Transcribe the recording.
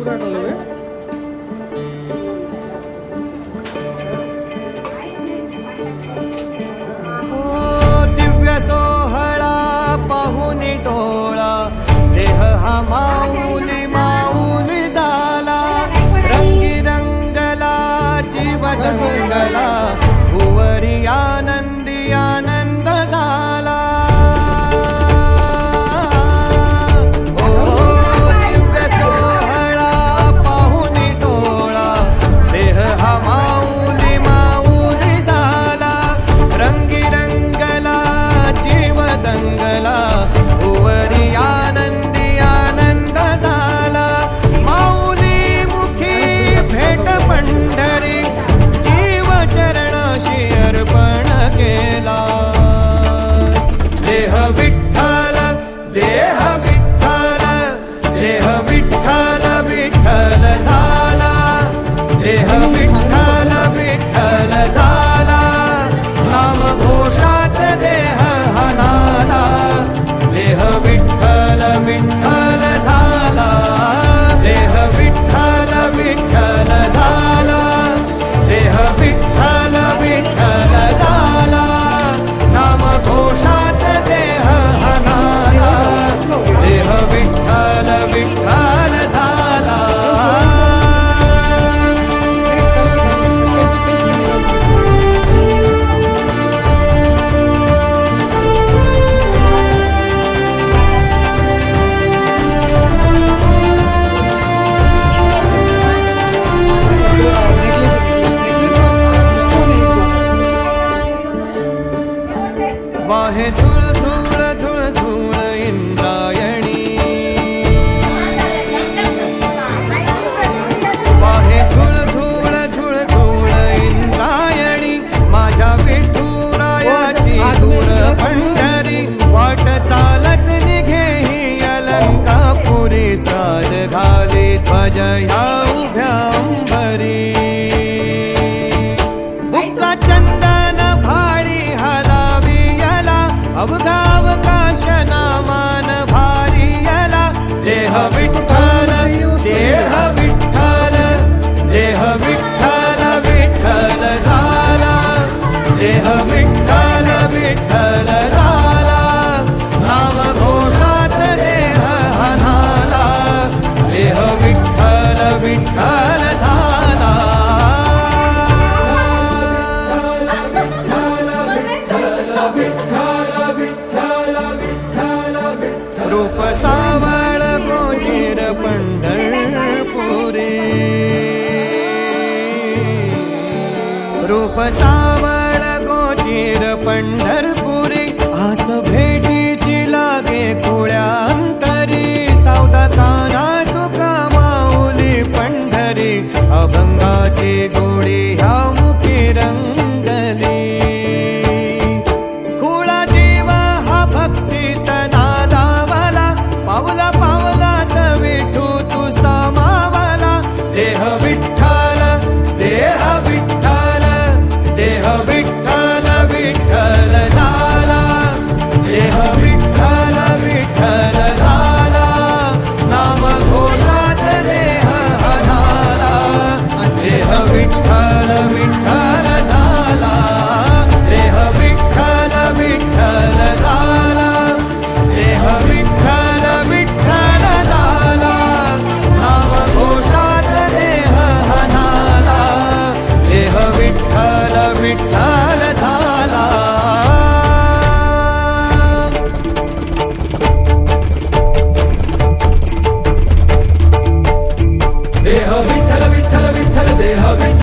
पूरा डालो है। दिव्य सोहळा पाहुनी डोळा देह हा माऊली माऊली झाला रंगी रंगला जीव रंगला भुवरी आनंदी आनंद झाला दिव्य सोहळा पाहुनी डोळा देह हा माऊली माऊली झाला रंगी रंगला जीव दंगला भुवरी आनंदी आनंद झाला माऊली मुखी भेट पंढरी जीव चरणाशी अर्पण केला देह विठ्ठल देह विठ्ठल देह विठ्ठल विठ्ठल झाला देह विठ्ठल विठ्ठल झाला नाम घोषात देह हनाला देह विठ्ठल विठ्ठल झाला देह विठ्ठल विठ्ठल झाला देह विठ्ठल विठ्ठल झाला नाम घोषात देह हनाला देह विठ्ठल विठ्ठल झाला वाहे झुळ झुळ झुळ झुळ इंद्रायणी वाहे झुळ झुळ झुळ झुळ इंद्रायणी माझ्या विठुरायाची दूर पंढरी वाट चालत निघे ही अलंकापुरी साज घाली ध्वज ह्या उभ्या अंबरी बुक्का चंदन भाळी हलावियला अवघावकाश नामान भारियला देह विठ्ठल देह विठ्ठल देह विठ्ठल विठ्ठल झाला देह विठ्ठल विठ्ठल झाला नाम घोषात देह हनाला देह विठ्ठल विठ्ठल झाला रूप सावळ गोचीर पंढरपुरी रूप सावळ गोचीर पंढरपुरी